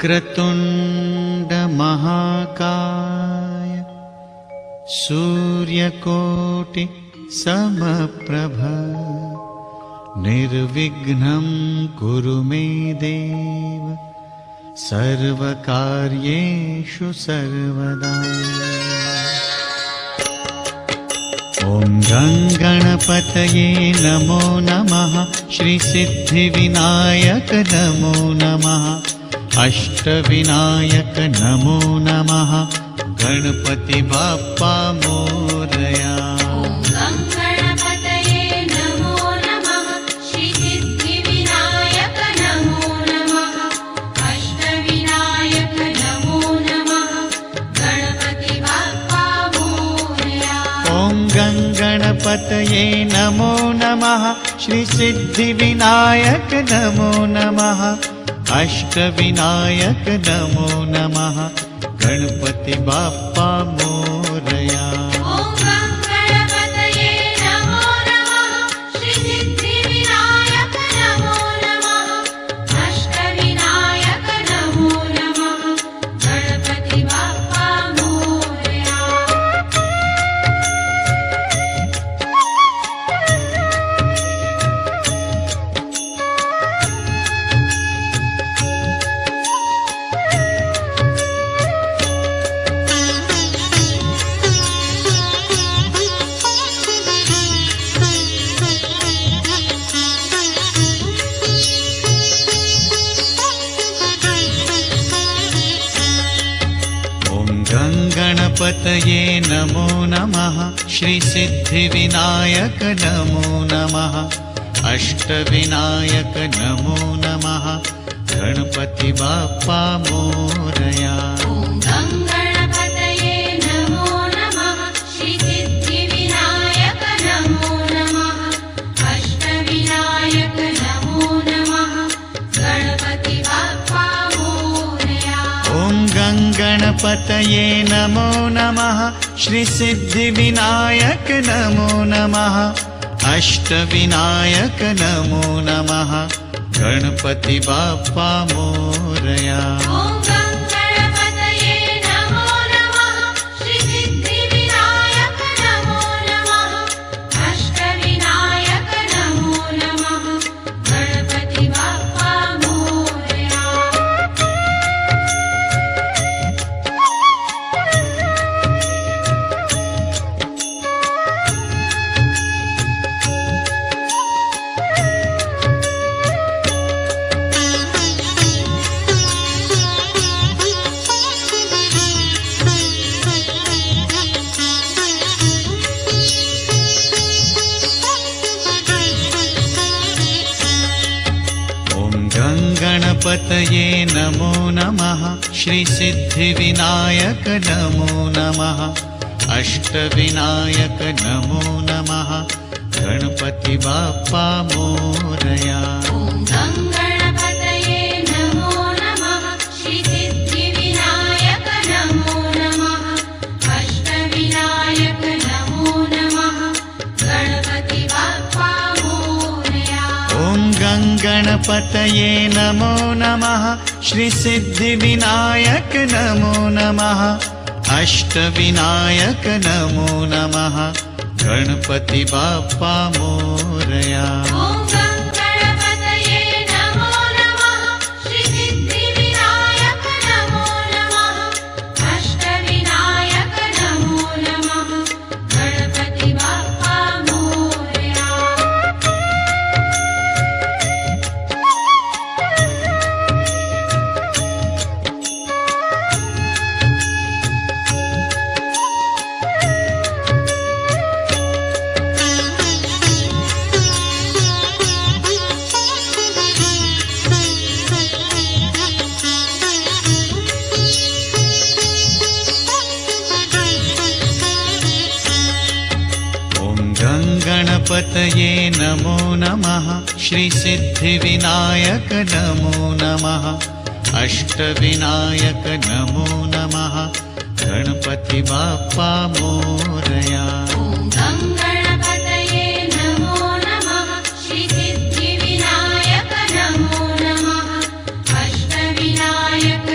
वक्रतुण्ड महाकाय सूर्यकोटि समप्रभ निर्विघ्नं कुरु मे देव सर्वकार्येषु सर्वदा। ॐ गणपतये नमो नमः। श्री सिद्धिविनायक नमो नमः। अष्टविनायक नमो नमः। गणपति बाप्पा मोरया। गणपतये नमो नमः। श्री सिद्धिविनायक नमो नमः। अष्टविनायक नमो नमः। गणपति बाप्पा मोरया। गणपतये नमो नमः। श्री सिद्धिविनायक नमो नमः। अष्टविनायक नमो नमः। गणपति बाप्पा मोरया। गणपतये नमो नमः। श्री सिद्धिविनायक नमो नमः। अष्टविनायक नमो नमः। गणपति बाप्पा मोरया। गणपतये नमो नमः। श्री सिद्धिविनायक नमो नमः। अष्टविनायक नमो नमः। गणपति बाप्पा मोरया। गणपतये नमो नमः। श्री सिद्धिविनायक नमो नमः। अष्टविनायक नमो नमः। गणपति बाप्पा मोरया। गणपतये नमो नमः। श्री सिद्धिविनायक नमो नमः। अष्टविनायक नमो नमः। गणपति बाप्पा मोरया। श्री सिद्धिविनायक नमो नमः। अष्टविनायक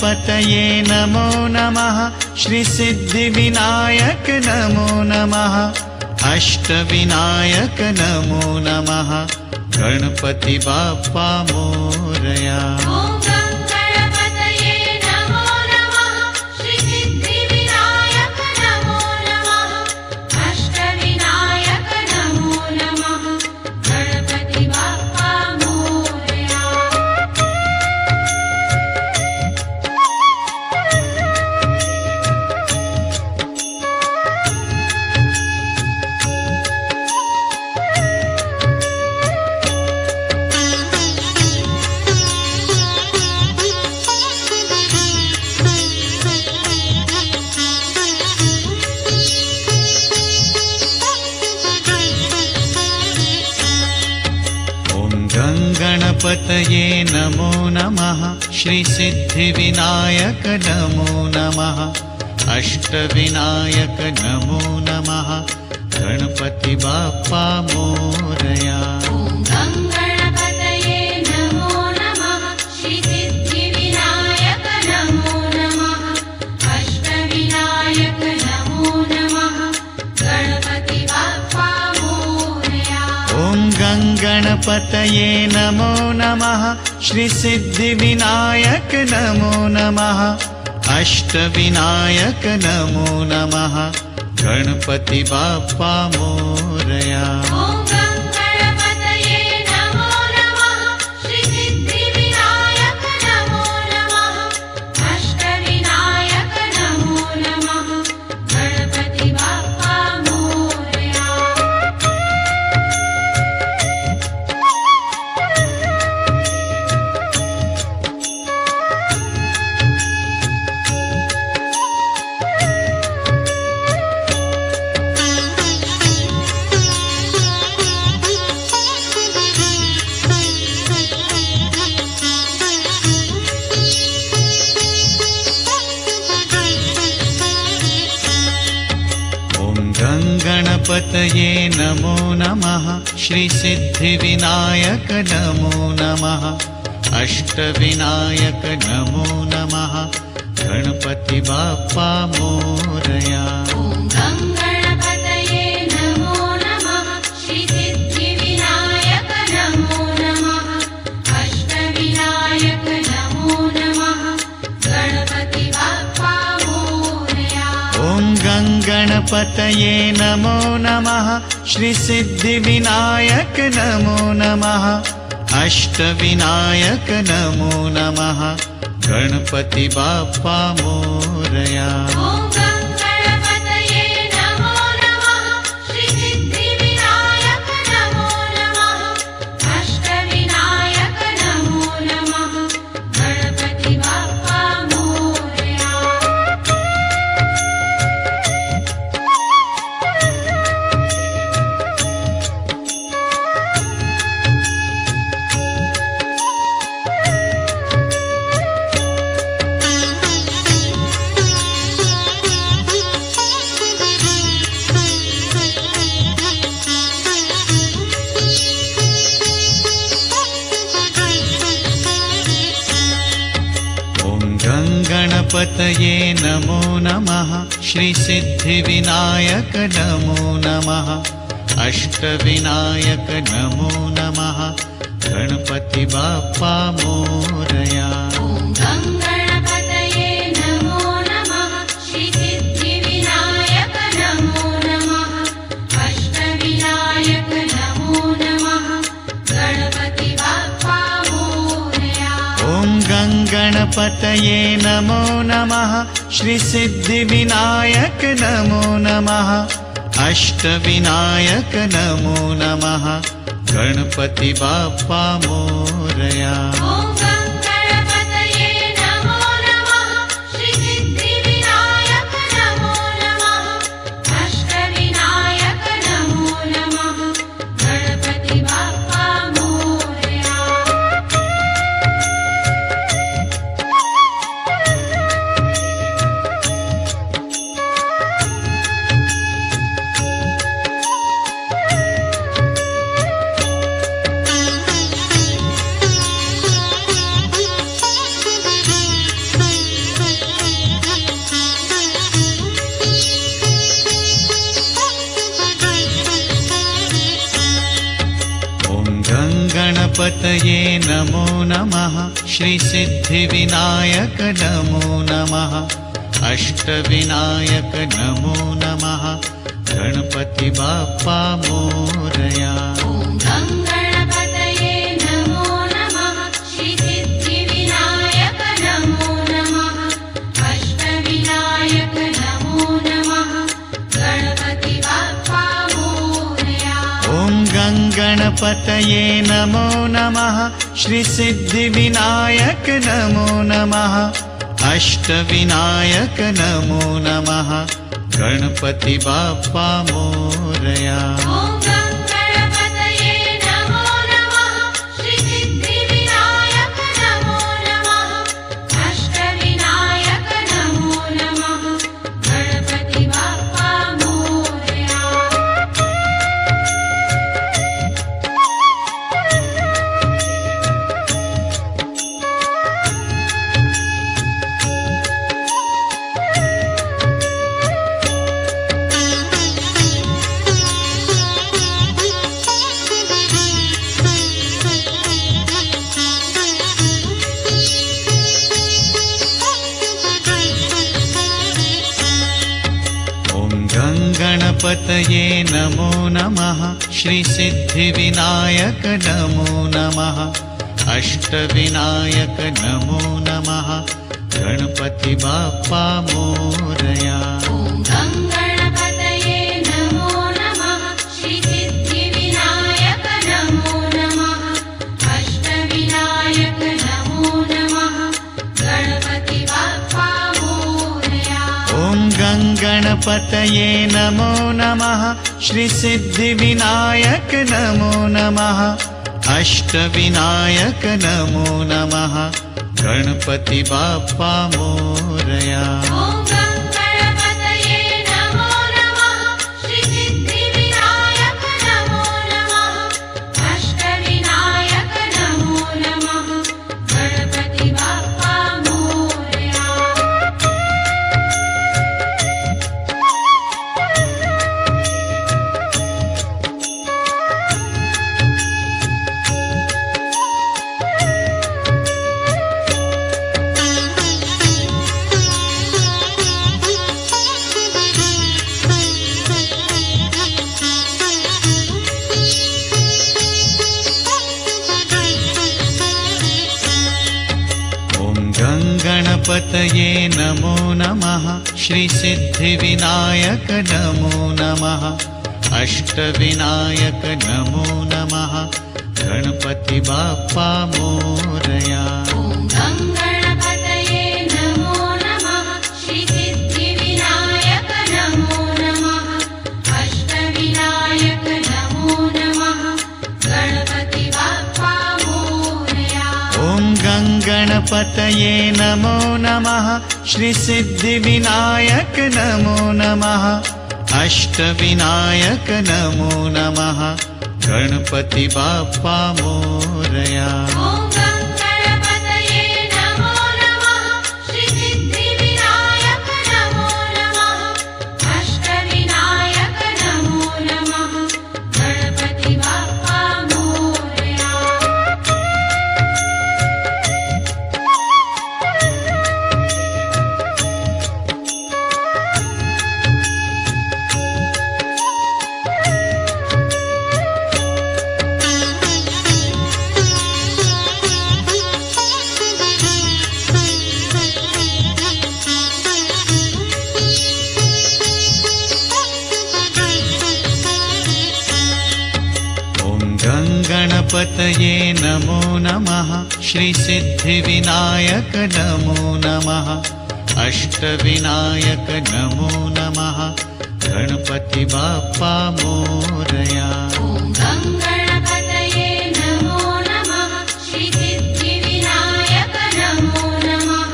गणपतये नमो नमः श्रीसिद्धिविनायक नमो नमः अष्टविनायक नमो नमः गणपति बाप्पा मोरया। ॐ गणपतये नमो नमः श्रीसिद्धिविनायक नमो नमः अष्टविनायक नमो नमः गणपति बाप्पा मोरया। गणपतये नमो नमः श्रीसिद्धिविनायक नमो नमः अष्टविनायक नमो नमः गणपति बाप्पा मोरया। ॐ गणपतये नमो नमः श्रीसिद्धिविनायक नमो नमः अष्टविनायक नमो नमः गणपति बाप्पा मोरया। ॐ गणपतये नमो नमः श्रीसिद्धिविनायक नमो नमः अष्टविनायक नमो नमः गणपति बाप्पा मोरया। ॐ गणपतये नमो नमः श्रीसिद्धिविनायक नमो नमः अष्टविनायक नमो नमः गणपति बाप्पा मोरया। गणपतये नमो नमः श्रीसिद्धिविनायक नमो नमः अष्टविनायक नमो नमः गणपति बाप्पा मोरया। ॐ गणपतये नमो नमः श्रीसिद्धिविनायक नमो नमः अष्टविनायक नमो नमः गणपति बाप्पा मोरया। ॐ गणपतये नमो नमः श्रीसिद्धिविनायक नमो नमः अष्टविनायक नमो नमः गणपति बाप्पा मोरया। ॐ गणपतये नमो नमः श्रीसिद्धिविनायक नमो नमः अष्टविनायक नमो नमः गणपति बाप्पा मोरया। गणपतये नमो नमः श्रीसिद्धिविनायक नमो नमः अष्टविनायक नमो नमः गणपति बाप्पा मोरया। ॐ गणपतये नमो नमः श्रीसिद्धिविनायक नमो नमः अष्टविनायक नमो नमः गणपति बाप्पा मोरया। ॐ गणपतये नमो नमः श्रीसिद्धिविनायक नमो नमः अष्टविनायक नमो नमः गणपति बाप्पा मोरया। ॐ गणपतये नमो नमः श्रीसिद्धिविनायक नमो नमः अष्टविनायक नमो नमः गणपति बाप्पा मोरया। गणपतये नमो नमः श्रीसिद्धिविनायक नमो नमः अष्टविनायक नमो नमः गणपति बाप्पा मोरया ॐ गं गणपतये नमो नमः श्रीसिद्धिविनायक नमो नमः अष्टविनायक नमो नमः गणपति बाप्पा मोरया ॐ गं गणपतये नमो नमः श्रीसिद्धिविनायक नमो नमः अष्टविनायक नमो नमः गणपति बाप्पा मोरया ॐ गं गणपतये नमो नमः श्रीसिद्धिविनायक नमो नमः अष्टविनायक नमो नमः गणपति बाप्पा मोरया ॐ गं गणपतये नमो नमः श्रीसिद्धिविनायक नमो नमः अष्टविनायक नमो नमः गणपति बाप्पा मोरया ॐ गं गणपतये नमो नमः श्रीसिद्धिविनायक नमो नमः अष्टविनायक नमो नमः गणपति बाप्पा मोरया ॐ गं गणपतये नमो नमः श्रीसिद्धिविनायक नमो नमः अष्टविनायक नमो नमः गणपति बाप्पा मोरया ॐ गं गणपतये नमो नमः श्रीसिद्धिविनायक नमो नमः अष्टविनायक नमो नमः गणपति बाप्पा मोरया ॐ गं गणपतये नमो नमः श्रीसिद्धिविनायक नमो नमः अष्टविनायक नमो नमः गणपति बाप्पा मोरया ॐ गं गणपतये नमो नमः श्रीसिद्धिविनायक नमो नमः अष्टविनायक नमो नमः गणपति बाप्पा मोरया ॐ गं गणपतये नमो नमः श्रीसिद्धिविनायक नमो नमः अष्टविनायक नमो नमः गणपति बाप्पा मोरया ॐ गं गणपतये नमो नमः श्रीसिद्धिविनायक नमो नमः अष्टविनायक नमो नमः गणपति बाप्पा मोरया गणपतये नमो नमः श्रीसिद्धिविनायक नमो नमः अष्टविनायक नमो नमः गणपति बाप्पा मोरया ॐ गं गणपतये नमो नमः श्रीसिद्धिविनायक नमो नमः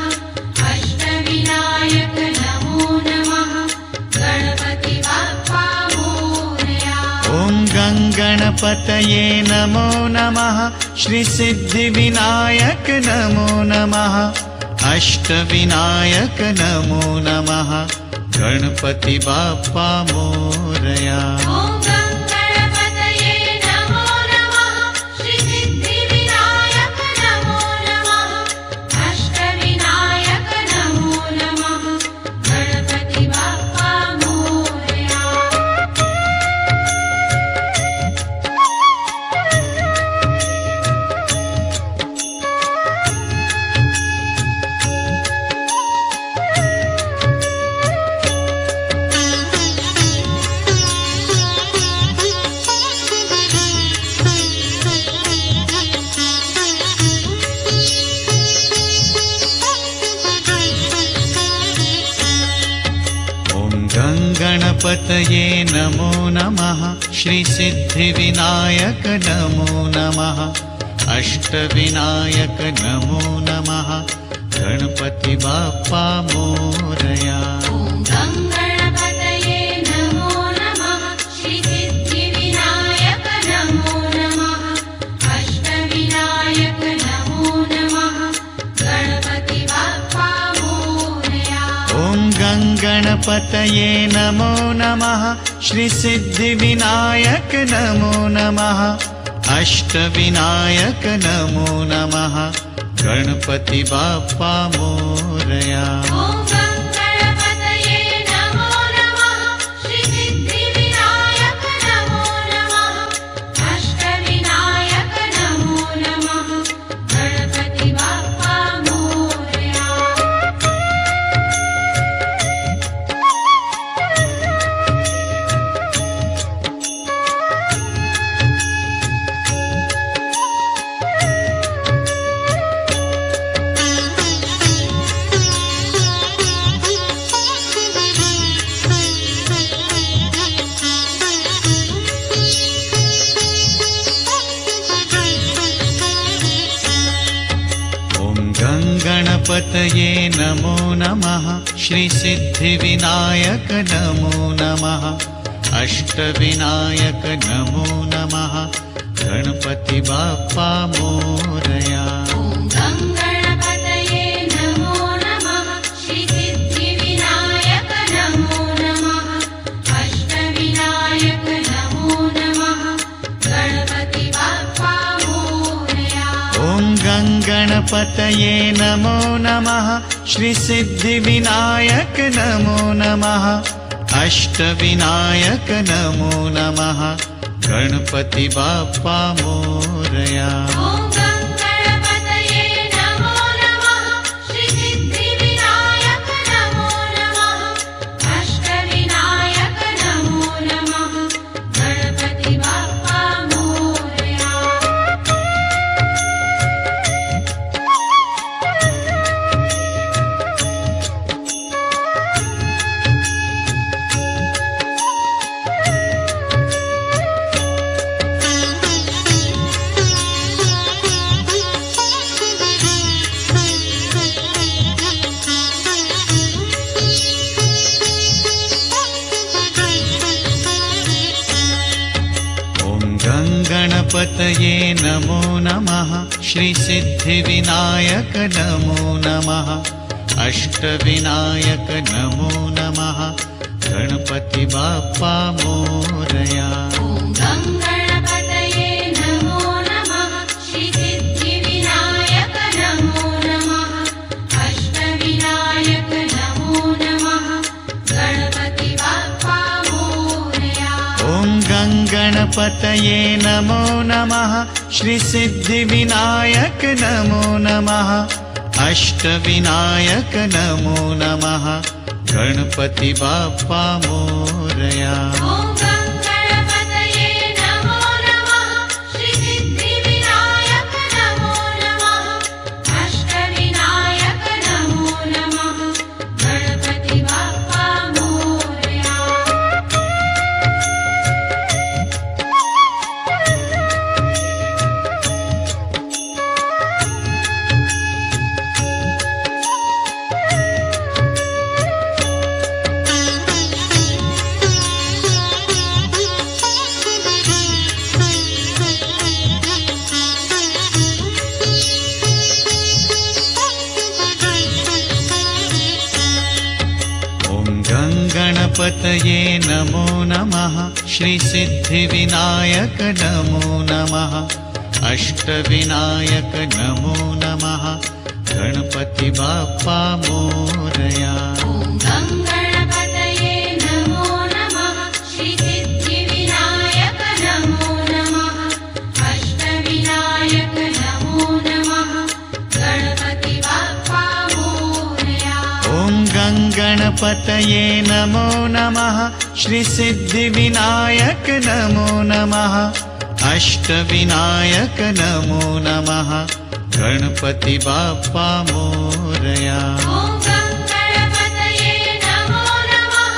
अष्टविनायक नमो नमः गणपति बाप्पा मोरया ॐ गं गणपतये नमो नमः श्रीसिद्धिविनायक नमो नमः अष्टविनायक नमो नमः गणपति बाप्पा मोरया ॐ गं गणपतये नमो नमः श्रीसिद्धिविनायक गङ्गणपतये नमो नमः श्रीसिद्धिविनायक नमो नमः अष्टविनायक नमो नमः गणपति बाप्पा मोरया ॐ गङ्गणपतये नमो नमः श्रीसिद्धिविनायक नमो नमः अष्टविनायक नमो नमः गणपति बाप्पा मोरया ॐ गङ्गणपतये नमो नमः श्रीसिद्धिविनायक नमो नमः अष्टविनायक नमो नमः गणपति बाप्पा मोरया ॐ गङ्गणपतये नमो नमः श्रीसिद्धिविनायक नमो नमः अष्टविनायक नमो नमः गणपति बाप्पा मोरया गणपतये नमो नमः श्रीसिद्धिविनायक नमो नमः अष्टविनायक नमो नमः गणपति बाप्पा मोरया ॐ गङ्गणपतये नमो नमः श्रीसिद्धिविनायक नमो नमः अष्टविनायक नमो नमः गणपति बाप्पा मोरया ॐ गङ्गणपतये नमो नमः श्रीसिद्धिविनायक नमो नमः अष्टविनायक नमो नमः गणपति बाप्पा मोरया ॐ गङ्गणपतये नमो नमः श्रीसिद्धिविनायक नमो नमः अष्टविनायक नमो नमः गणपति बाप्पा मोरया गणपतये नमो नमः श्रीसिद्धिविनायक नमो नमः अष्टविनायक नमो नमः गणपति बाप्पा मोरया ॐ गङ्गणपतये नमो नमः श्रीसिद्धिविनायक नमो नमः अष्टविनायक नमो नमः गणपति बाप्पा मोरया ॐ गङ्गणपतये नमो नमः श्रीसिद्धिविनायक नमो नमः अष्टविनायक नमो नमः गणपति बाप्पा मोरया ॐ गङ्गणपतये नमो नमः श्रीसिद्धिविनायक नमो नमः अष्टविनायक नमो नमः गणपति बाप्पा मोरया गणपतये नमो नमः श्रीसिद्धिविनायक नमो नमः अष्टविनायक नमो नमः गणपति बाप्पा मोरया ॐ गङ्गणपतये नमो नमः श्रीसिद्धिविनायक नमो नमः अष्टविनायक नमो नमः गणपति बाप्पा मोरया ॐ गङ्गणपतये नमो नमः श्रीसिद्धिविनायक नमो नमः अष्टविनायक नमो नमः गणपति बाप्पा मोरया ॐ गङ्गणपतये नमो नमः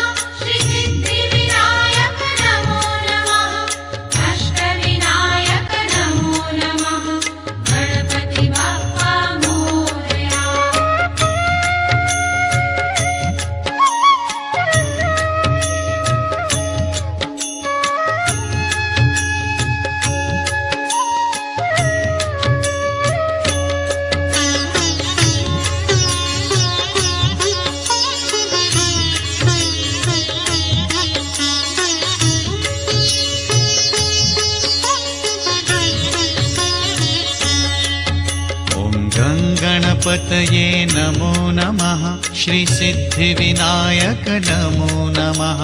गणपतये नमो नमः श्रीसिद्धिविनायक नमो नमः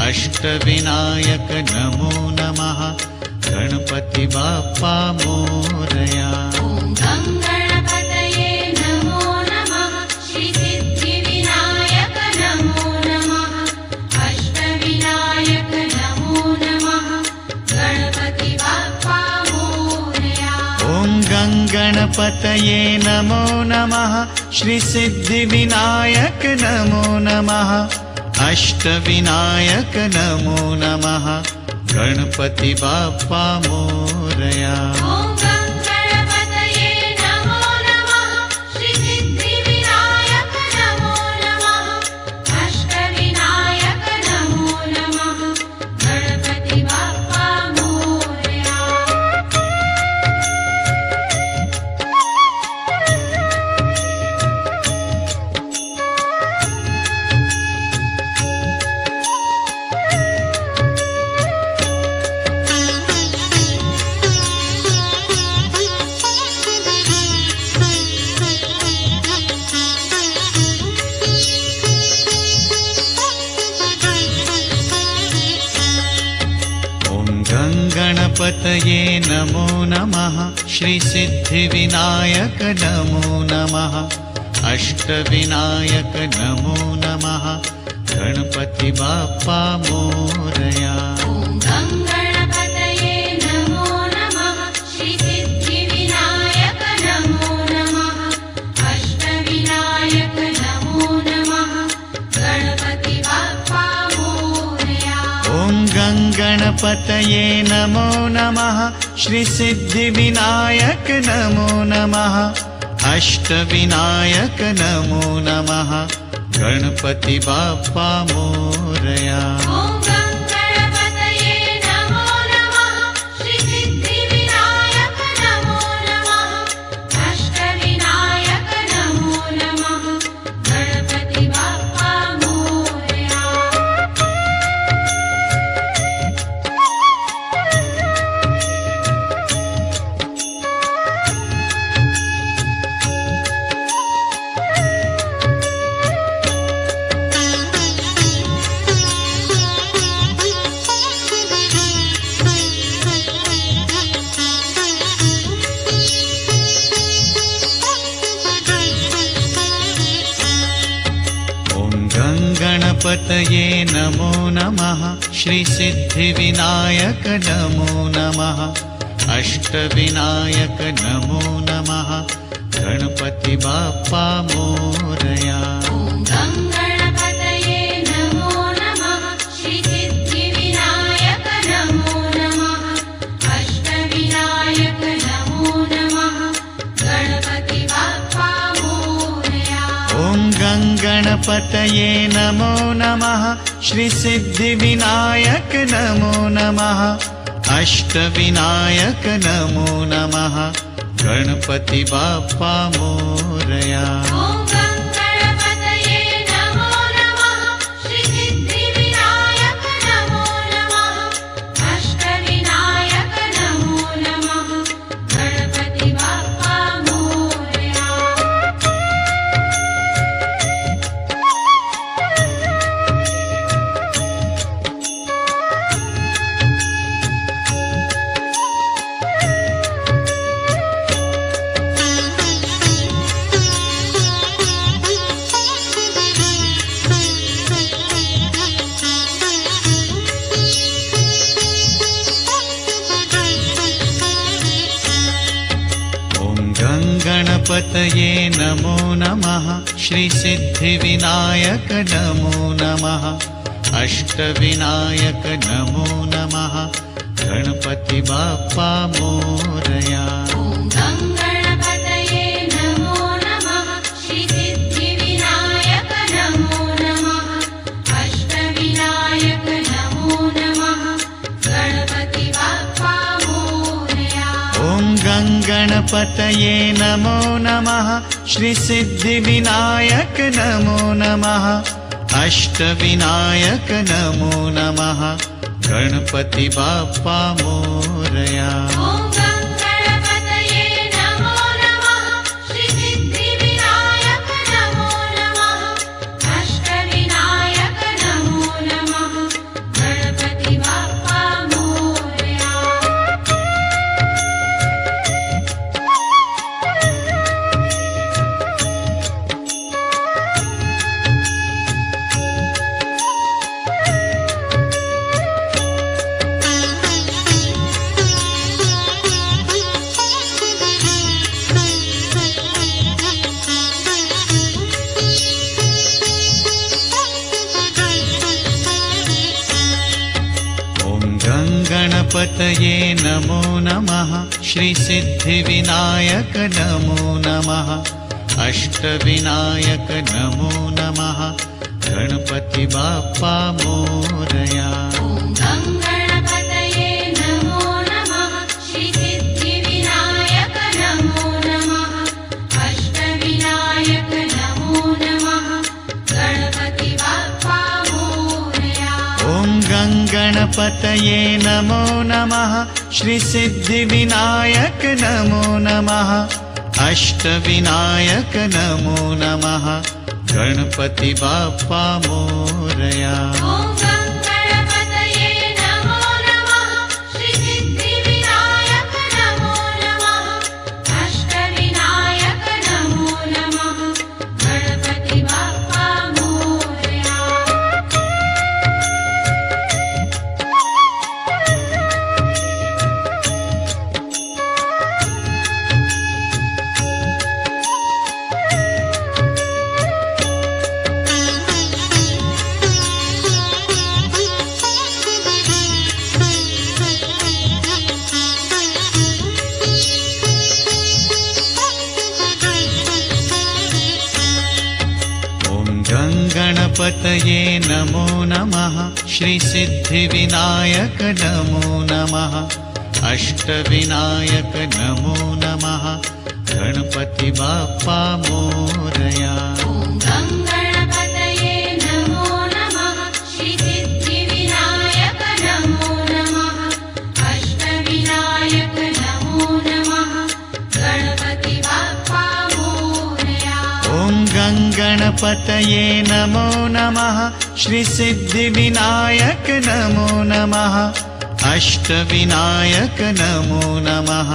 अष्टविनायक नमो नमः गणपति बाप्पा मोरया। ॐ गं गणपतये नमो नमः श्रीसिद्धिविनायक नमो नमः अष्टविनायक नमो नमः गणपति बाप्पा मोरया। ॐ गं गणपतये नमो नमः श्रीसिद्धिविनायक नमो नमः अष्टविनायक नमो नमः गणपति बाप्पा मोरया। ॐ गं गणपतये नमो नमः श्रीसिद्धिविनायक नमो नमः अष्टविनायक नमो नमः गणपति बाप्पा मोरया। गणपतये नमो नमः श्रीसिद्धिविनायक नमो नमः अष्टविनायक नमो नमः गणपति बाप्पा मोरया। ॐ गं गणपतये नमो नमः श्रीसिद्धिविनायक नमो नमः अष्टविनायक नमो नमः गणपति बाप्पा मोरया। ॐ गं गणपतये नमो नमः श्रीसिद्धिविनायक नमो नमः अष्टविनायक नमो नमः गणपति बाप्पा मोरया। ॐ गं गणपतये नमो नमः श्रीसिद्धिविनायक नमो नमः अष्टविनायक नमो नमः गणपति बाप्पा मोरया। गणपतये नमो नमः श्रीसिद्धिविनायक नमो नमः अष्टविनायक नमो नमः गणपति बाप्पा मोरया। ॐ गं गणपतये नमो नमः श्रीसिद्धिविनायक नमो नमः अष्टविनायक नमो नमः गणपति बाप्पा मोरया। ॐ गं गणपतये नमो नमः श्रीसिद्धिविनायक नमो नमः अष्टविनायक नमो नमः गणपति बाप्पा मोरया। ॐ गं गणपतये नमो नमः श्रीसिद्धिविनायक नमो नमः अष्टविनायक नमो नमः गणपति बाप्पा मोरया। गणपतये नमो नमः श्रीसिद्धिविनायक नमो नमः अष्टविनायक नमो नमः गणपति बाप्पा मोरया। ॐ गं गणपतये नमो नमः श्रीसिद्धिविनायक नमो नमः अष्टविनायक नमो नमः गणपति बाप्पा मोरया। ॐ गं गणपतये नमो नमः श्रीसिद्धिविनायक नमो नमः अष्टविनायक नमो नमः गणपति बाप्पा मोरया। ॐ गं गणपतये नमो नमः श्रीसिद्धिविनायक गणपतये नमो नमः श्रीसिद्धिविनायक नमो नमः अष्टविनायक नमो नमः गणपति बाप्पा मोरया। ॐ गं गणपतये नमो नमः श्रीसिद्धिविनायक नमो नमः अष्टविनायक नमो नमः गणपति बाप्पा मोरया। ॐ गं गणपतये नमो नमः श्रीसिद्धिविनायक नमो नमः अष्टविनायक नमो नमः गणपति बाप्पा मोरया। ॐ गं गणपतये नमो नमः श्रीसिद्धिविनायक नमो नमः अष्टविनायक नमो नमः गणपति बाप्पा मोरया। गं गणपतये नमो नमः श्रीसिद्धिविनायक नमो नमः अष्टविनायक नमो नमः गणपति बाप्पा मोरया। ॐ गं गणपतये नमो नमः श्रीसिद्धिविनायक नमो नमः अष्टविनायक नमो नमः गणपति बाप्पा मोरया। ॐ गं गणपतये नमो नमः श्रीसिद्धिविनायक नमो नमः अष्टविनायक नमो नमः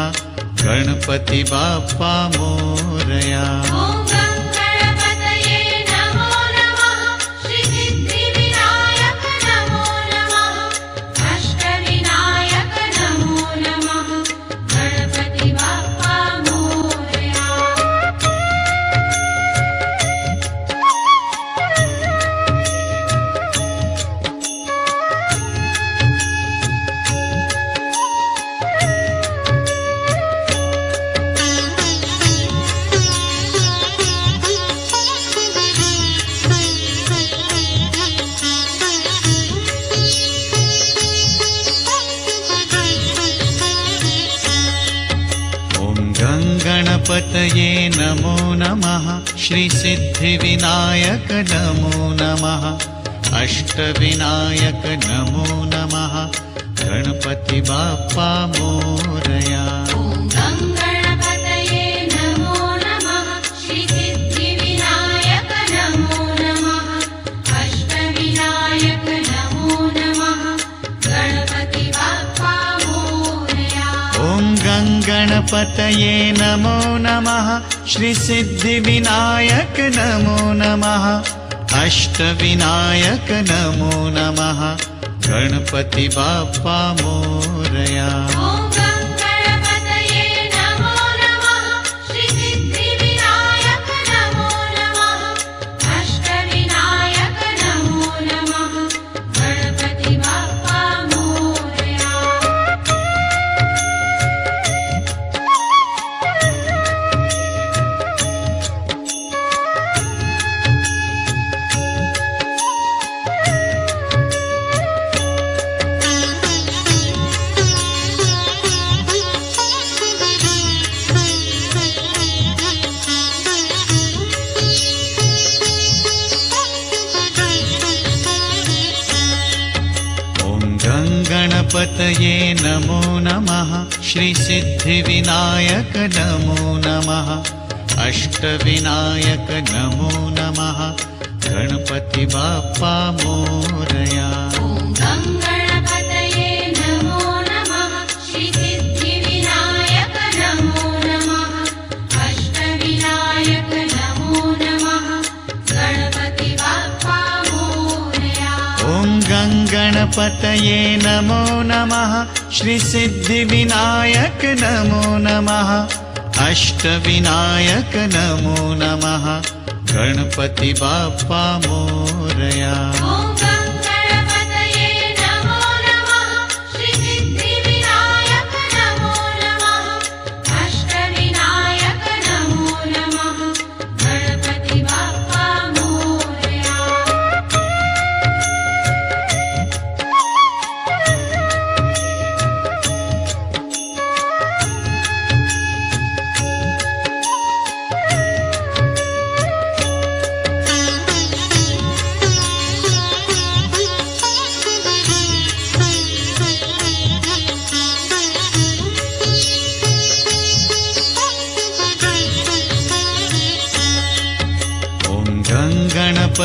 गणपति बाप्पा मोरया। ॐ गं गणपतये नमो नमः श्रीसिद्धिविनायक नमो नमः अष्टविनायक नमो नमः गणपति बाप्पा मोरया। ॐ गं गणपतये नमो नमः श्रीसिद्धिविनायक नमो नमः अष्टविनायक नमो नमः गणपति बाप्पा मोरया। ॐ गं गणपतये नमो नमः श्रीसिद्धिविनायक नमो नमः अष्टविनायक नमो नमः गणपति बाप्पा मोरया। ॐ गं गणपतये नमो नमः श्रीसिद्धिविनायक नमो नमः अष्टविनायक नमो नमः गणपति बाप्पा मोरया। ॐ गं गणपतये नमो नमः श्रीसिद्धिविनायक नमो नमः अष्टविनायक नमो नमः गणपति बाप्पा मोरया। गणपतये नमो नमः श्रीसिद्धिविनायक नमो नमः अष्टविनायक नमो नमः गणपति बाप्पा मोरया। ॐ गं गणपतये नमो नमः श्रीसिद्धिविनायक नमो नमः अष्टविनायक नमो नमः गणपति बाप्पा मोरया। ॐ गं गणपतये नमो नमः श्रीसिद्धिविनायक नमो नमः अष्टविनायक नमो नमः गणपति बाप्पा मोरया। ॐ गं गणपतये नमो नमः श्रीसिद्धिविनायक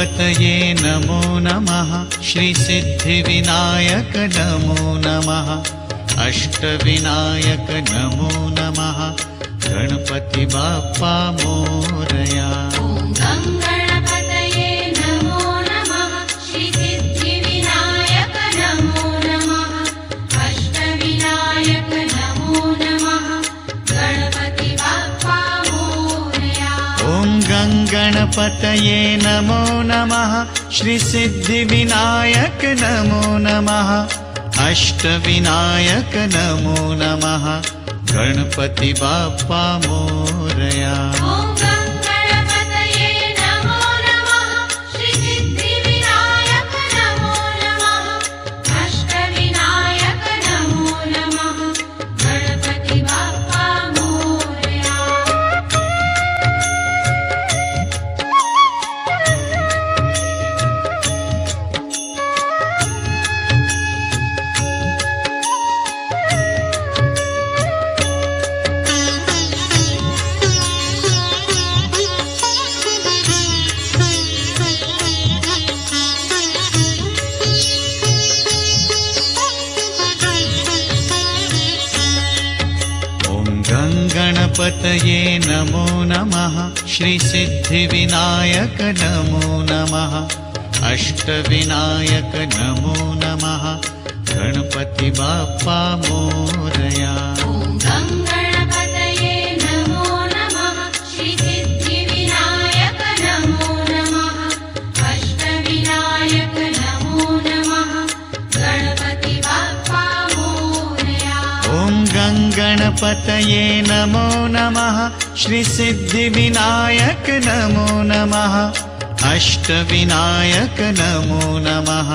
गणपतये नमो नमः श्रीसिद्धिविनायक नमो नमः अष्टविनायक नमो नमः गणपति बाप्पा मोरया। ॐ गं गणपतये नमो नमः श्रीसिद्धिविनायक नमो नमः अष्टविनायक नमो नमः गणपति बाप्पा मोरया। ॐ गं गणपतये नमो नमः श्रीसिद्धिविनायक नमो नमः अष्टविनायक नमो नमः गणपति बाप्पा मोरया। ॐ गं गणपतये नमो नमः श्रीसिद्धिविनायक नमो नमः अष्टविनायक नमो नमः गणपति बाप्पा मोरया। गणपतये नमो नमः श्रीसिद्धिविनायक नमो नमः अष्टविनायक नमो नमः गणपति बाप्पा मोरया। ॐ गं गणपतये नमो नमः श्रीसिद्धिविनायक नमो नमः अष्टविनायक नमो नमः गणपति बाप्पा मोरया। ॐ गं गणपतये नमो नमः श्रीसिद्धिविनायक नमो नमः अष्टविनायक नमो नमः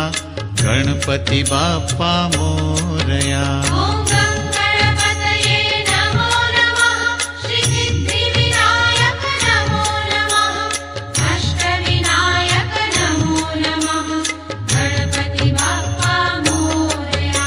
गणपति बाप्पा मोरया। ॐ गं गणपतये नमो नमः श्रीसिद्धिविनायक नमो नमः अष्टविनायक नमो नमः गणपति बाप्पा मोरया।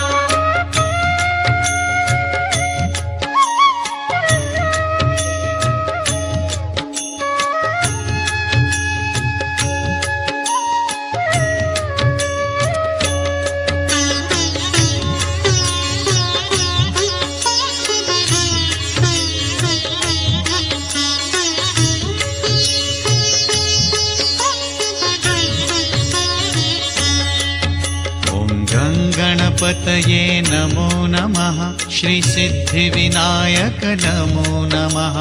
गणपतये नमो नमः श्रीसिद्धिविनायक नमो नमः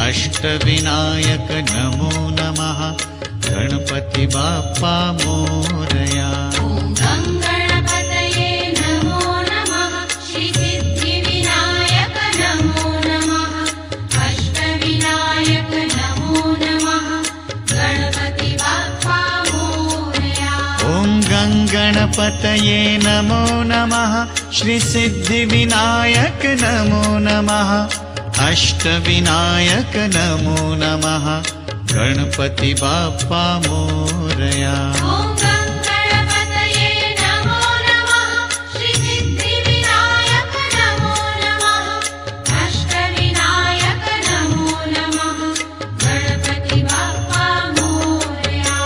अष्टविनायक नमो नमः गणपति बाप्पा मोरया। ॐ गं गणपतये नमो नमः श्रीसिद्धिविनायक नमो नमः अष्टविनायक नमो नमः गणपति बाप्पा मोरया। ॐ गं गणपतये नमो नमः श्रीसिद्धिविनायक नमो नमः अष्टविनायक नमो नमः गणपति बाप्पा मोरया। ॐ गं गणपतये नमो नमः श्रीसिद्धिविनायक नमो नमः अष्टविनायक नमो नमः गणपति बाप्पा मोरया।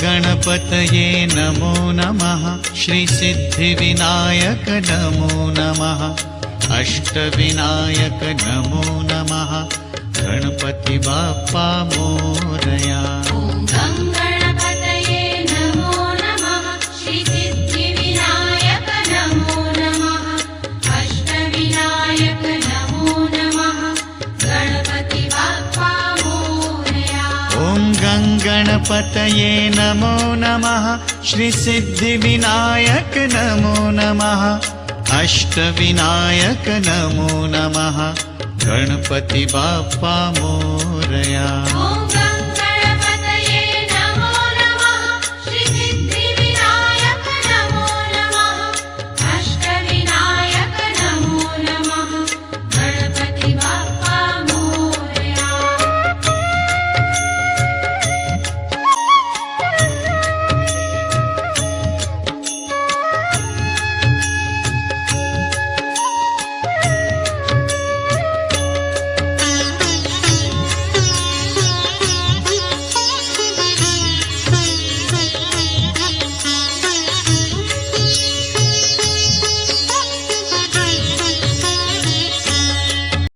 गणपतये नमो नमः श्रीसिद्धिविनायक नमो नमः अष्टविनायक नमो नमः गणपति बाप्पा मोरया। ॐ गं गणपतये नमो नमः श्रीसिद्धिविनायक नमो नमः अष्टविनायक नमो नमः गणपति बाप्पा मोरया। ॐ गं गणपतये नमो नमः श्रीसिद्धिविनायक नमो नमः अष्टविनायक नमो नमः गणपति बाप्पा मोरया। ॐ